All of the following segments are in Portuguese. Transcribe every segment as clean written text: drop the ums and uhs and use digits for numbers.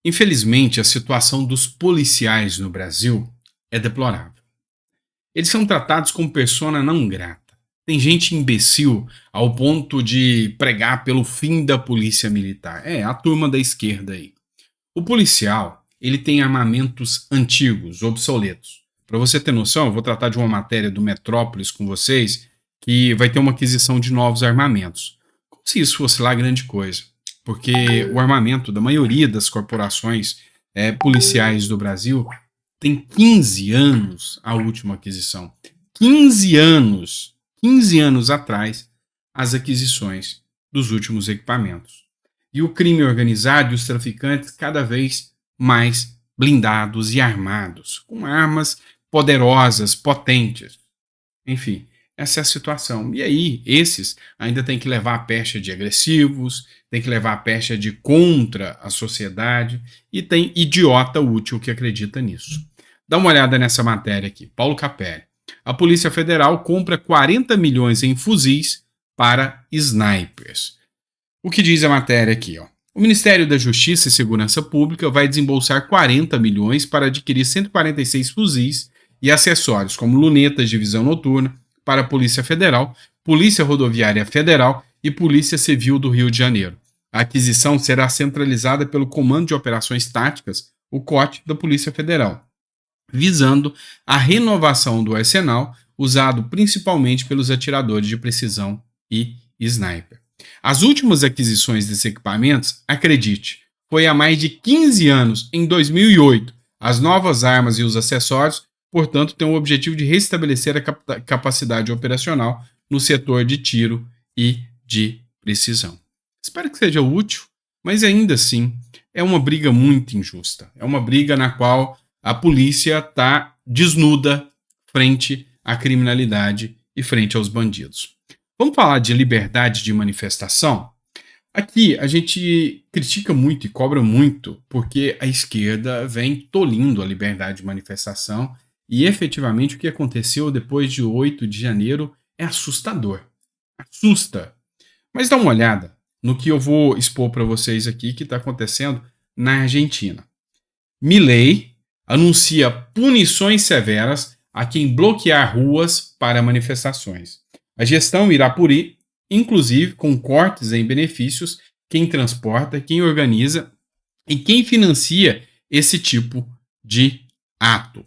Infelizmente, a situação dos policiais no Brasil é deplorável. Eles são tratados como persona não grata. Tem gente imbecil ao ponto de pregar pelo fim da polícia militar. É, a turma da esquerda aí. O policial, ele tem armamentos antigos, obsoletos. Para você ter noção, eu vou tratar de uma matéria do Metrópolis com vocês que vai ter uma aquisição de novos armamentos. Como se isso fosse lá grande coisa. Porque o armamento da maioria das corporações policiais do Brasil tem 15 anos a última aquisição. 15 anos! 15 anos atrás, as aquisições dos últimos equipamentos. E o crime organizado e os traficantes cada vez mais blindados e armados, com armas poderosas, potentes. Enfim, essa é a situação. E aí, esses ainda têm que levar a pecha de agressivos, tem que levar a pecha de contra a sociedade, e tem idiota útil que acredita nisso. Dá uma olhada nessa matéria aqui. Paulo Capelli. A Polícia Federal compra 40 milhões em fuzis para snipers. O que diz a matéria aqui, ó? O Ministério da Justiça e Segurança Pública vai desembolsar 40 milhões para adquirir 146 fuzis e acessórios, como lunetas de visão noturna, para a Polícia Federal, Polícia Rodoviária Federal e Polícia Civil do Rio de Janeiro. A aquisição será centralizada pelo Comando de Operações Táticas, o COT, da Polícia Federal, visando a renovação do arsenal, usado principalmente pelos atiradores de precisão e sniper. As últimas aquisições desses equipamentos, acredite, foi há mais de 15 anos, em 2008. As novas armas e os acessórios, portanto, têm o objetivo de restabelecer a capacidade operacional no setor de tiro e de precisão. Espero que seja útil, mas ainda assim é uma briga muito injusta. É uma briga na qual a polícia está desnuda frente à criminalidade e frente aos bandidos. Vamos falar de liberdade de manifestação? Aqui a gente critica muito e cobra muito porque a esquerda vem tolindo a liberdade de manifestação e efetivamente o que aconteceu depois de 8 de janeiro é assustador. Assusta. Mas dá uma olhada no que eu vou expor para vocês aqui que está acontecendo na Argentina. Milei anuncia punições severas a quem bloquear ruas para manifestações. A gestão irá punir, inclusive, com cortes em benefícios, quem transporta, quem organiza e quem financia esse tipo de ato.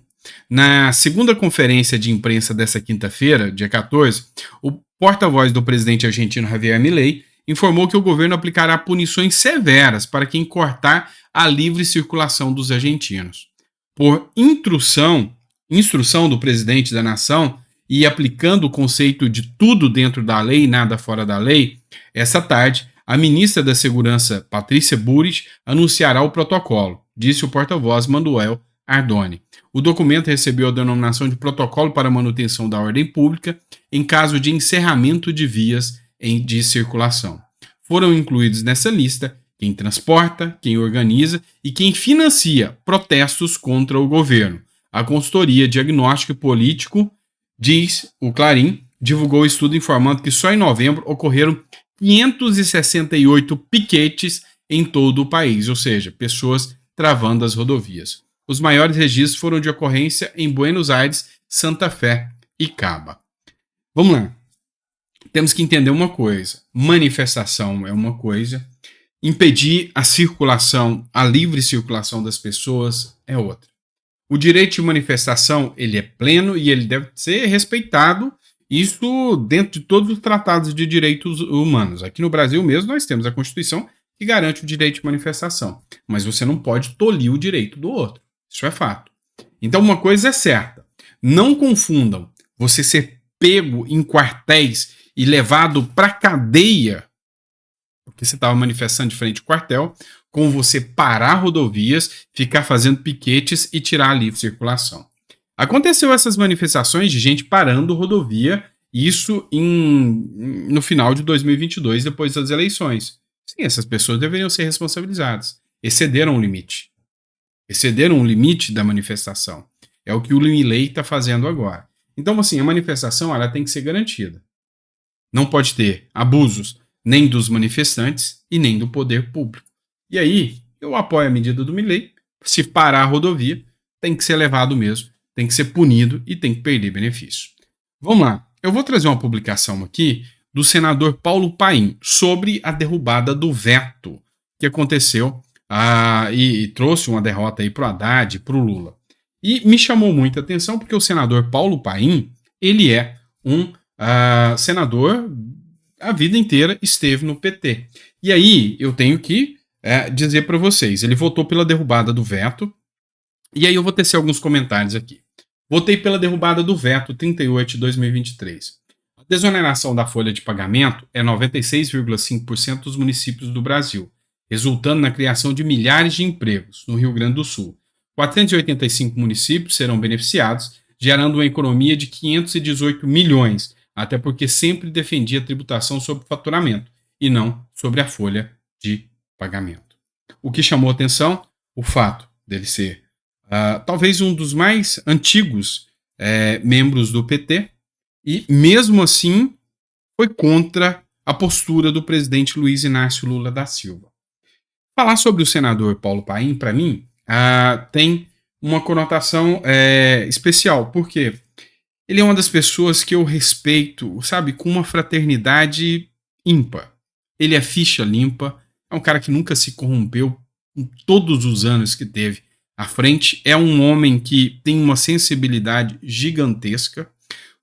Na segunda conferência de imprensa dessa quinta-feira, dia 14, o porta-voz do presidente argentino Javier Milei informou que o governo aplicará punições severas para quem cortar a livre circulação dos argentinos. Por instrução do presidente da nação e aplicando o conceito de tudo dentro da lei e nada fora da lei, essa tarde, a ministra da Segurança, Patrícia Bullrich, anunciará o protocolo, disse o porta-voz Manuel Ardoni. O documento recebeu a denominação de Protocolo para a Manutenção da Ordem Pública em caso de encerramento de vias de circulação. Foram incluídos nessa lista quem transporta, quem organiza e quem financia protestos contra o governo. A consultoria Diagnóstico Político, diz o Clarim, divulgou o estudo informando que só em novembro ocorreram 568 piquetes em todo o país, ou seja, pessoas travando as rodovias. Os maiores registros foram de ocorrência em Buenos Aires, Santa Fé e Caba. Vamos lá. Temos que entender uma coisa. Manifestação é uma coisa. Impedir a circulação, a livre circulação das pessoas é outra. O direito de manifestação, ele é pleno e ele deve ser respeitado, isso dentro de todos os tratados de direitos humanos. Aqui no Brasil mesmo nós temos a Constituição que garante o direito de manifestação, mas você não pode tolir o direito do outro. Isso é fato. Então uma coisa é certa, não confundam você ser pego em quartéis e levado para cadeia porque você estava manifestando de frente ao quartel, com você parar rodovias, ficar fazendo piquetes e tirar a livre circulação. Aconteceu essas manifestações de gente parando rodovia, isso no final de 2022, depois das eleições. Sim, essas pessoas deveriam ser responsabilizadas. Excederam o limite. Excederam o limite da manifestação. É o que o Milei está fazendo agora. Então, assim, a manifestação ela tem que ser garantida. Não pode ter abusos nem dos manifestantes e nem do poder público. E aí, eu apoio a medida do Milei. Se parar a rodovia, tem que ser levado mesmo, tem que ser punido e tem que perder benefício. Vamos lá, eu vou trazer uma publicação aqui do senador Paulo Paim sobre a derrubada do veto que aconteceu e trouxe uma derrota aí para o Haddad e para o Lula. E me chamou muita atenção porque o senador Paulo Paim, ele é um senador, a vida inteira esteve no PT. E aí eu tenho que dizer para vocês, ele votou pela derrubada do veto, e aí eu vou tecer alguns comentários aqui. Votei pela derrubada do veto 38 de 2023. A desoneração da folha de pagamento é 96,5% dos municípios do Brasil, resultando na criação de milhares de empregos no Rio Grande do Sul. 485 municípios serão beneficiados, gerando uma economia de 518 milhões, até porque sempre defendi a tributação sobre faturamento e não sobre a folha de pagamento. O que chamou atenção? O fato dele ser talvez um dos mais antigos membros do PT, e mesmo assim foi contra a postura do presidente Luiz Inácio Lula da Silva. Falar sobre o senador Paulo Paim, para mim, tem uma conotação especial, porque ele é uma das pessoas que eu respeito, sabe, com uma fraternidade ímpar. Ele é ficha limpa, é um cara que nunca se corrompeu em todos os anos que teve à frente, é um homem que tem uma sensibilidade gigantesca.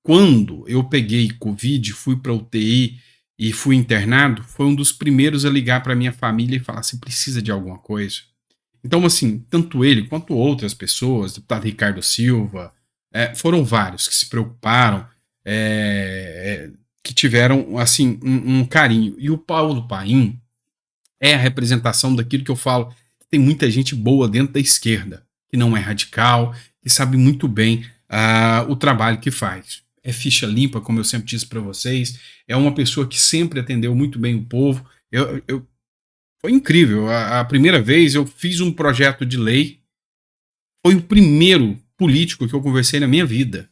Quando eu peguei Covid, fui para UTI e fui internado, foi um dos primeiros a ligar para minha família e falar: você precisa de alguma coisa? Então, assim, tanto ele quanto outras pessoas, o deputado Ricardo Silva, foram vários que se preocuparam, que tiveram, assim, um carinho. E o Paulo Paim é a representação daquilo que eu falo. Tem muita gente boa dentro da esquerda, que não é radical, que sabe muito bem o trabalho que faz. É ficha limpa, como eu sempre disse para vocês, é uma pessoa que sempre atendeu muito bem o povo. Foi incrível, a primeira vez eu fiz um projeto de lei, foi o primeiro político que eu conversei na minha vida.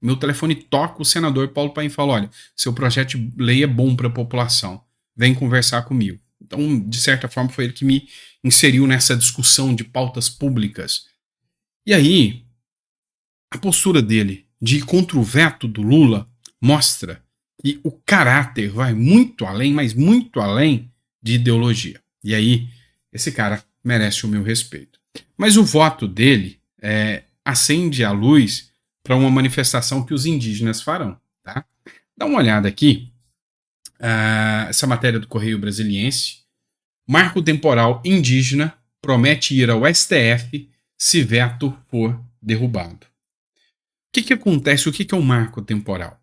Meu telefone toca, o senador Paulo Paim fala: olha, seu projeto de lei é bom para a população, vem conversar comigo. Então, de certa forma, foi ele que me inseriu nessa discussão de pautas públicas. E aí, a postura dele de ir contra o veto do Lula mostra que o caráter vai muito além, mas muito além de ideologia. E aí, esse cara merece o meu respeito. Mas o voto dele acende a luz para uma manifestação que os indígenas farão. Tá? Dá uma olhada aqui. Essa matéria do Correio Brasiliense. Marco temporal indígena promete ir ao STF se veto for derrubado. O que acontece? O que é o marco temporal?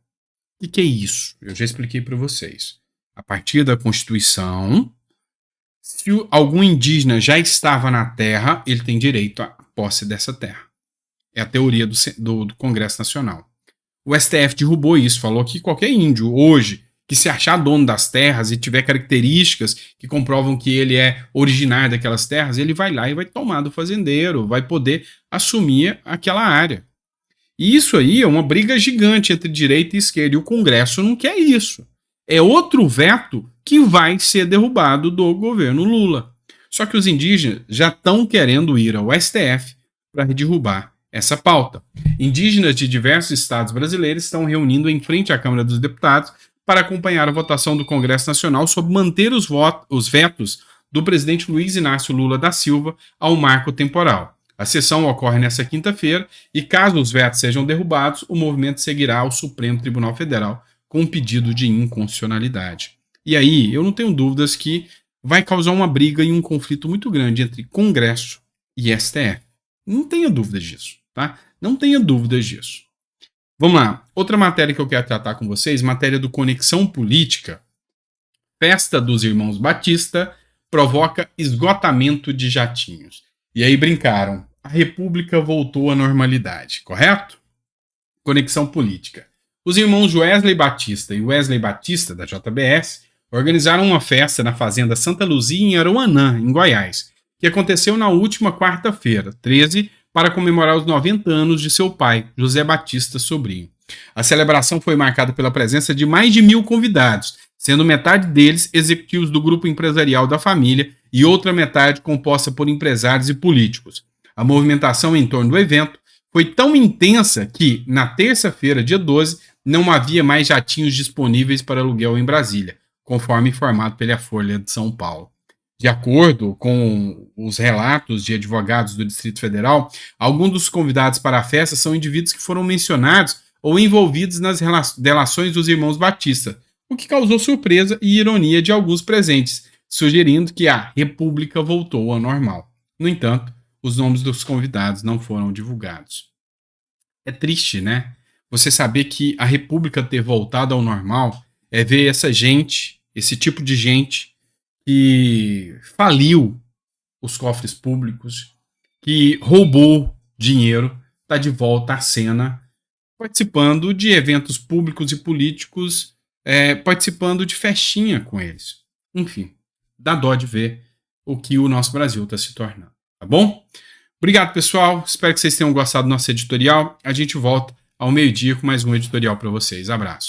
O que é isso? Eu já expliquei para vocês. A partir da Constituição, se algum indígena já estava na terra, ele tem direito à posse dessa terra. É a teoria do Congresso Nacional. O STF derrubou isso, falou que qualquer índio hoje que se achar dono das terras e tiver características que comprovam que ele é originário daquelas terras, ele vai lá e vai tomar do fazendeiro, vai poder assumir aquela área. E isso aí é uma briga gigante entre direita e esquerda, e o Congresso não quer isso. É outro veto que vai ser derrubado do governo Lula. Só que os indígenas já estão querendo ir ao STF para derrubar essa pauta. Indígenas de diversos estados brasileiros estão reunindo em frente à Câmara dos Deputados para acompanhar a votação do Congresso Nacional sobre manter os vetos do presidente Luiz Inácio Lula da Silva ao marco temporal. A sessão ocorre nesta quinta-feira e, caso os vetos sejam derrubados, o movimento seguirá ao Supremo Tribunal Federal com um pedido de inconstitucionalidade. E aí, eu não tenho dúvidas que vai causar uma briga e um conflito muito grande entre Congresso e STF. Não tenha dúvidas disso, tá? Não tenha dúvidas disso. Vamos lá. Outra matéria que eu quero tratar com vocês, matéria do Conexão Política. Festa dos Irmãos Batista provoca esgotamento de jatinhos. E aí brincaram. A República voltou à normalidade, correto? Conexão Política. Os irmãos Wesley Batista e Wesley Batista, da JBS, organizaram uma festa na Fazenda Santa Luzia, em Aruanã, em Goiás, que aconteceu na última quarta-feira, 13, para comemorar os 90 anos de seu pai, José Batista Sobrinho. A celebração foi marcada pela presença de mais de 1.000 convidados, sendo metade deles executivos do grupo empresarial da família e outra metade composta por empresários e políticos. A movimentação em torno do evento foi tão intensa que, na terça-feira, dia 12, não havia mais jatinhos disponíveis para aluguel em Brasília, conforme informado pela Folha de São Paulo. De acordo com os relatos de advogados do Distrito Federal, alguns dos convidados para a festa são indivíduos que foram mencionados ou envolvidos nas delações dos irmãos Batista, o que causou surpresa e ironia de alguns presentes, sugerindo que a República voltou ao normal. No entanto, os nomes dos convidados não foram divulgados. É triste, né? Você saber que a República ter voltado ao normal é ver essa gente, esse tipo de gente que faliu os cofres públicos, que roubou dinheiro, está de volta à cena, participando de eventos públicos e políticos, participando de festinha com eles. Enfim, dá dó de ver o que o nosso Brasil está se tornando, tá bom? Obrigado, pessoal. Espero que vocês tenham gostado do nosso editorial. A gente volta ao meio-dia com mais um editorial para vocês. Abraço.